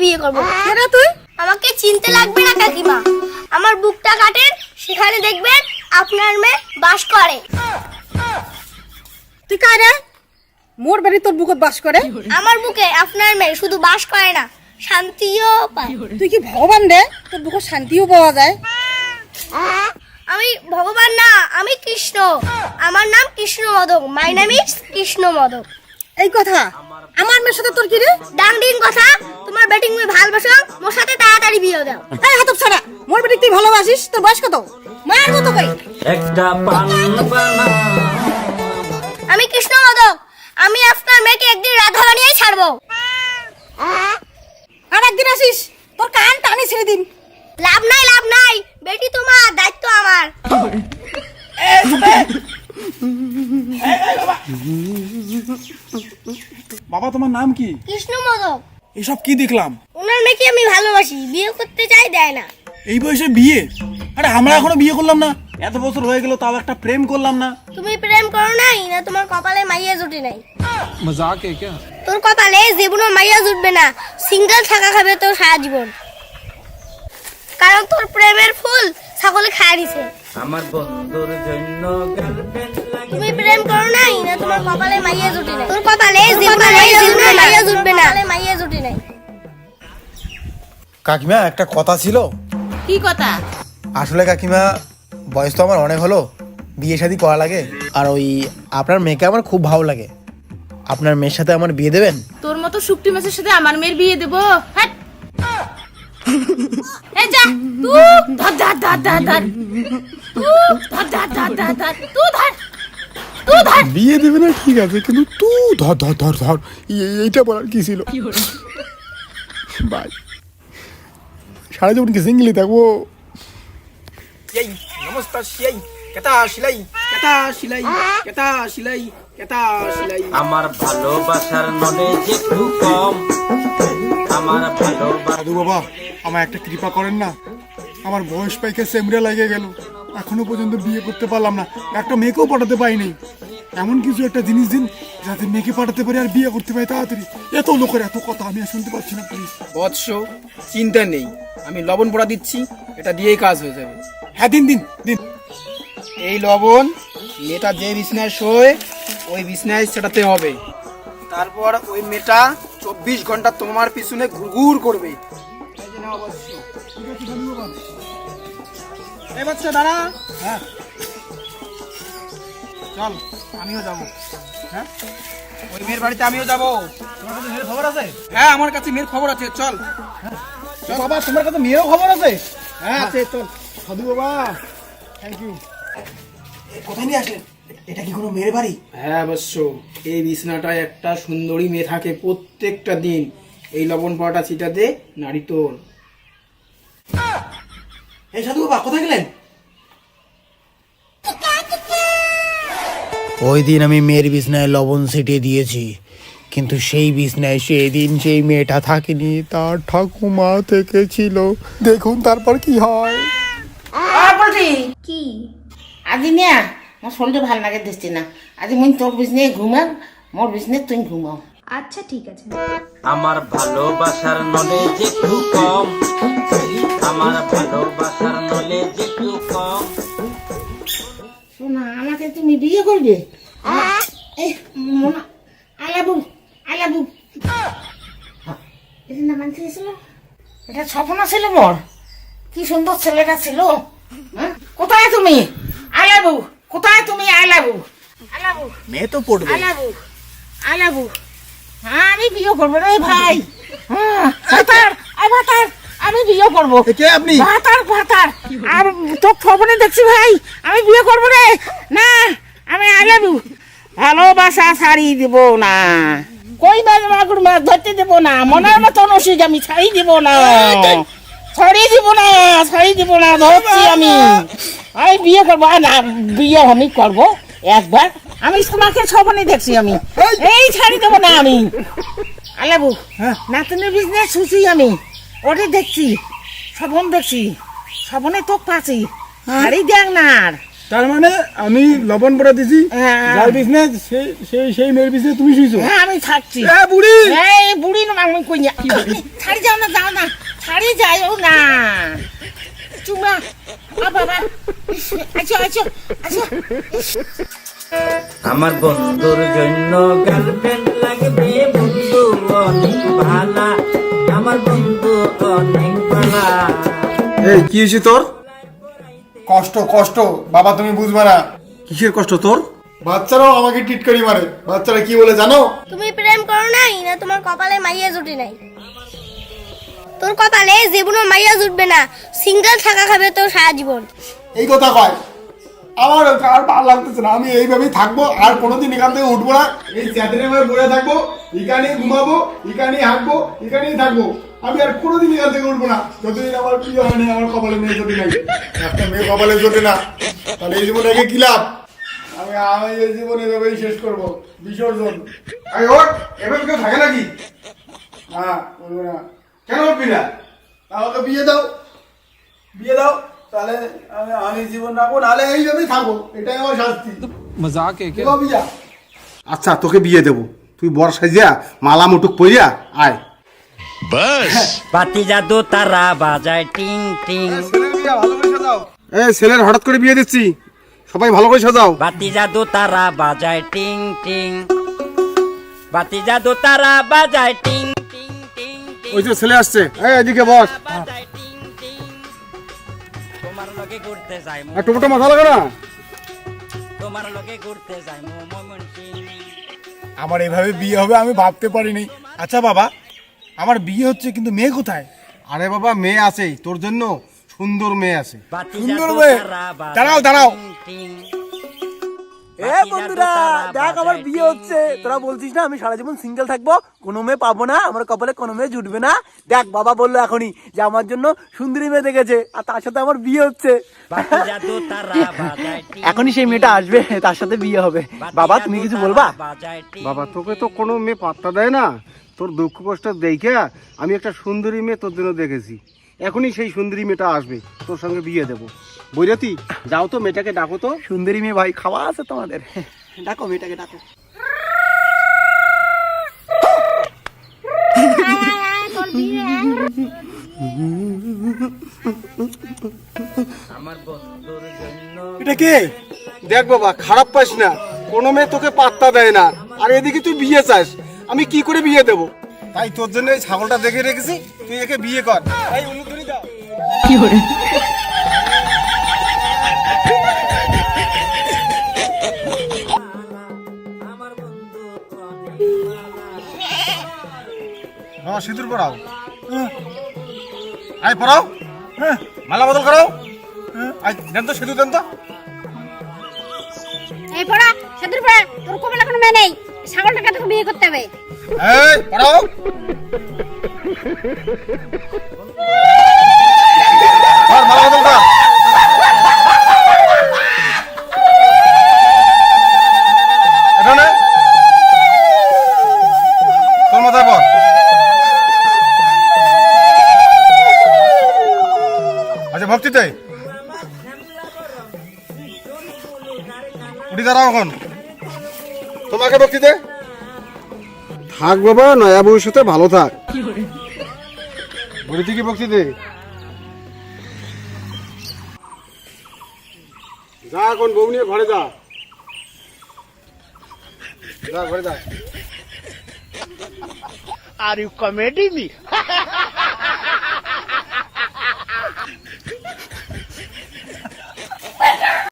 বিয়ে করবো। কেন তুই? আমাকে চিনতে লাগবে না কাকিমা, আমার বুকটা কাটেন, সেখানে দেখবেন আপনার মেয়ে বাস করে। তুই কারে? মোর বাড়ি তোর বুকত বাস করে? আমার বুকে আপনার মেয়ে শুধু বাস করে না, শান্তিও পায়। তুই কি ভগবান রে, তোর বুকত শান্তিও পাওয়া যায়? আমি ভগবান না, আমি কৃষ্ণ। আমার নাম Krishna Modak, my name is Krishna Modak. এই কথা আমার মেয়ের সাথে তোর কি রে? ডাংডিং কথা, তোমার ব্যাটিং মেয়ে ভালোবাসো, মোর সাথে তাড়াতাড়ি বিয়ে দাও। এই হাতক ছাড়া, মোর বাড়ি তুই ভালোবাসিস? তোর বয়স কত? মায়ের মতো কই। একটা পান বানা আমি কৃষ্ণ মদক, আমি আপনার মেয়েকে একদিন রাধা বানিয়েই ছাড়বো। আর একদিন আসিস, তোর কান টানি ছেড়ে দিন। লাভ নাই, বেটি তোমার, দায়িত্ব আমার। বাবা তোমার নাম কি? কৃষ্ণ মদক। এসব কি দেখলাম? ওনার মেয়েকে আমি ভালোবাসি, বিয়ে করতে চাই, দেয় না। এই বয়সে বিয়ে? আরে আমরা এখনো বিয়ে করলাম না, এত বছর হয়ে গেল তাও একটা প্রেম করলাম না। তুমি প্রেম করো নাই না, তোমার কপালে মাইয়া জুটে নাই? मजाक है क्या? তোর কপালে জীবনে মাইয়া জুটবে না, সিঙ্গেল থাকা খাবে তোর সারা জীবন। কারণ তোর প্রেমের ফুল সকলে খায় দিছে। আমার বন্ধুর জন্য গার্লফ্রেন্ড লাগে। তুমি প্রেম করো নাই না, তোমার কপালে মাইয়া জুটে নাই। তোর কপালে জীবনে মাইয়া জুটবে না, মাইয়া জুটে নাই। কাকিমা একটা কথা ছিল। কি কথা? আসলে কাকিমা বয়স তো আমার অনেক হলো, বিয়ে শাদী করা লাগে, আর ওই আপনার মেয়েকে আমার খুব ভালো লাগে। আপনার মেয়ের সাথে আমার বিয়ে দেবেন? তোর মতো শুকটি মাছের সাথে আমার মেয়ের বিয়ে দেবো? হ্যাট! এই যা, তুই ধর ধর ধর ধর ধর, তুই ধর ধর ধর ধর ধর, তুই ধর, তুই ধর। বিয়ে দেবে না ঠিক আছে, কিন্তু তুই ধর ধর ধর ধর, এইটা বলার কি ছিল? ভাই সারা জীবন কি সিঙ্গেলই থাকবো? এই নমস্কার সিলাই কেতা সিলাই কেতা সিলাই কেতা সিলাই কেতা সিলাই। আমার ভালোবাসার নলেজ একটু কম। আমার ভালোবাসা দাদু বাবা আমার একটা কৃপা করেন না, আমার বয়স পাইকে সেমরা লাগে গেল, এখনো পর্যন্ত বিয়ে করতে পারলাম না, একটা মেয়েকেও পাঠাতে পারিনি। এমন কিছু একটা জিনিস দিন যাতে মেয়েকে পাঠাতে পারি আর বিয়ে করতে পারি তাড়াতাড়ি। এত লোকের এত কথা আমি আর শুনতে পাচ্ছি না, প্লিজ। বৎস চিন্তা নেই, আমি লবণ পোড়া দিচ্ছি, এটা দিয়েই কাজ হয়ে যাবে। হ্যাঁ দিন দিন দিন। এই লবণ মেয়েটা যে বিছনায় শোয় ওই বিছনায় সেটাতে হবে। তারপর ওই মেয়েটা 24 ঘন্টা তোমার পিছনে ঘুরঘুর করবে। এই বাচ্চা দাঁড়া। হ্যাঁ চল আমিও যাবো। হ্যাঁ ওই মেয়ের বাড়িতে আমিও যাবো। তোমার কাছে মেয়ের খবর আছে? হ্যাঁ আমার কাছে মেয়ের খবর আছে, চল। ও বাবা তোমার কাছে মেয়েরও খবর আছে? হ্যাঁ আছে, চল। সাধু বাবা থ্যাংক ইউ। কোথায় নিয়ে আসলেন? এটা কি কোনো মেয়ের বাড়ি? হ্যাঁ অবশ্য, এই বিছনাটায় একটা সুন্দরী মেয়ে থাকে প্রত্যেকটা দিন। এই লবণ পোড়াটা ছিটাতে নারী তোর। এই সাধু বাবা কোথায় গেলেন? ওই দিন আমি মেয়ের বিছনায় লবণ ছিটিয়ে দিয়েছি, কিন্তু সেই বিছনায় সেই দিন সেই মেয়েটা থাকেনি, তার ঠাকুমা থেকে ছিল। দেখুন তারপর কি হয়। বলছি কি আজি না আমার শরীরটা ভালো লাগে দিচ্ছি না, আজি মুই তোর বিছনে ঘুমাও, মোর বিছনে তুই ঘুমাও। আচ্ছা ঠিক আছে। আমার ভালোবাসার নলেজ একটু কম। আমার ভালোবাসার নলেজ একটু কম। শোনা আমাকে তুমি বিয়ে করবে? এই মোনা আলাবু আলাবু এটা না মানতে ছিল, এটা স্বপ্ন ছিল মোর। কি সুন্দর ছেলেটা ছিল। হ্যাঁ? কোথায় তুমি আলাবু? কোথায় তুমি আলাবু? আলাবু মেয়ে তো পড়বে। আলাবু আলাবু হ্যাঁ আমি বিয়ে করবো রে ভাই। হ্যাঁ ভাতার ভাতার আমি বিয়ে করবো। কে আপনি? ভাতার ভাতার আর তোর খবরে দেখছি ভাই, আমি বিয়ে করবো রে। না আমি আলাবু ভালোবাসা ছাড়ি দিব না, কই মাগুর মাছ ধরতে দেবো না, মনের মতন ওষুধ আমি ছাড়ি দিব না, ছাড়ি দিব না, ছাড়ি দিব না, ধরছি আমি। আমি বিয়ে করবো না, বিয়ে আমি করবো একবার। আমি তোমাকে স্বপ্নে দেখছি আমি, এই ছাড়ি দেবো না আমি। আলাবু নাতনের বিজনেস শুছি আমি, ওটা দেখছি, স্বপ্ন দেখছি, স্বপ্নে তো পাচ্ছি। ছাড়ি দেখ না আর তার মানে আমি লবণ পড়া দিছি, হ্যাঁ। যার বিজনেস সেই মেয়ের বিজনেস তুমি শুইছো। হ্যাঁ আমি থাকছি বুড়ি এই বুড়ি না আমি কই না ছাড়ি যাও না ছাড়ি যাও না চুমা বাবা আচ্ছা আমার বন্ধুর জন্য গার্লফ্রেন্ড লাগবে, বন্ধু অনেক ভালা, আমার বন্ধু অনেক ভালা। এই কি হয়েছে তোর? কষ্ট কষ্ট বাবা, তুমি বুঝবে না। কিসের কষ্ট তোর? বাচ্চারাও আমাকে টিটকারি মারে। বাচ্চারা কি বলে জানো? তুমি প্রেম করো নাই না তোমার কপালে মাইয়া জুটি নাই? তোর কপালে জীবনও মাইয়া জুটবে না, সিঙ্গেল থাকা খাবে তোর সারা জীবন। এই কথা কয়, আমার আর ভালো লাগতেছে না। আমি এইভাবেই থাকবো, আর কোনোদিন এখান থেকে উঠবো না। এই চ্যাটের আমার বয়ে থাকবো, এখানেই ঘুমাবো, এখানেই হাঁটবো, এখানেই থাকবো। আমি আর কোনোদিন এখান থেকে উঠবো না যতদিন আমার প্রিয় হয়নি, আমার কপালে মেয়ে জোটে নাই। একটা মেয়ে কপালে জোটে না, তাহলে এই জীবনে কি লাভ? আমি এই জীবন এভাবেই শেষ করবো, বিসর্জন। এভাবে কেউ থাকে নাকি? না বলবো না। কেন উঠবি না? আমাকে বিয়ে দাও, বিয়ে দাও, তাহলে আমি জীবন রাখবো, নাহলে এইভাবেই থাকবো। এটাই আমার শাস্তি। মজাক বিয়া। আচ্ছা তোকে বিয়ে দেবো, তুই বর সাজিয়া মালা মুটুক পইয়া আয়। বাতি জাদু তারা বাজায় টিং টিং, ছেলের হঠাৎ করে বিয়ে দিচ্ছি, সবাই ভালো করে সাজাও। বাতি জাদু তারা বাজায় টিং টিং, বাতি জাদু তারা বাজায় টিং টিং টিং টিং, ওই যে ছেলে আসছে, এদিকে বস। বাজায় টিং টিং, তোমার লগে ঘুরতে যাই, টুকুটা মাথা লাগা না। তোমার লগে ঘুরতে যাই মমন সিং। আমার এভাবে বিয়ে হবে আমি ভাবতে পারিনি। আচ্ছা বাবা, আমার বিয়ে হচ্ছে কিন্তু মেয়ে কোথায়? আরে বাবা মেয়ে আছেই, তোর জন্য সুন্দর মেয়ে আছে। সুন্দর মেয়ে? দাঁড়াও দাঁড়াও, এ বন্ধুরা দেখ আমার বিয়ে হচ্ছে। তোরা বলছিস না আমি সারা জীবন সিঙ্গেল থাকবো, কোনো মেয়ে পাবো না, আমার কপালে কোনো মেয়ে জুটবে না। দেখ বাবা বললো এখনই যে আমার জন্য সুন্দরী মেয়ে দেখেছে, আর তার সাথে আমার বিয়ে হচ্ছে। এখনই সেই মেয়েটা আসবে, তার সাথে বিয়ে হবে। বাবা তুমি কিছু বলবা? বাবা তোকে তো কোনো মেয়ে পাত্তা দেয় না, তোর দুঃখ কষ্ট দেখে আমি একটা সুন্দরী মেয়ে তোর জন্য দেখেছি। এখনই সেই সুন্দরী মেয়েটা আসবে, তোর সঙ্গে বিয়ে দেবো। বৈরাতি যাও তো, মেয়েটাকে ডাকো তো। সুন্দরী মেয়ে ভাই খাওয়া আছে তোমাদের, ডাকো মেয়েটাকে ডাকো। এটা কে? দেখ বাবা খারাপ পাস না, কোনো মেয়ে তোকে পাত্তা দেয় না, আর এদিকে তুই বিয়ে চাস, আমি কি করে বিয়ে দেবো? তাই তোর জন্য এই ছাগলটা দেখে রেখেছি, তুই একে বিয়ে কর। এই উলুধুরি দাও। সিঁদুর পরাও, আয় পরাও, মালা বদল করাও, দেন তো সিঁদুর দেন তো। এই পড়া সাদুর পড়া, তোর কপালে কোনো মেয়ে নেই, ছাগলটাকে তোকে বিয়ে করতে হবে। এই পরাও, মালা বদল কর। এখানে তোর মাথায় পর। আচ্ছা ভক্তিতে উঠি দাঁড়াও, এখন তোমাকে ভক্তিতে থাক বাবা, নয়া ভবিষ্যতে ভালো থাক। বলি থেকে ভক্তিতে যা, এখন বউ নিয়ে ঘরে যা, যা ঘরে যা। Are you comedy me?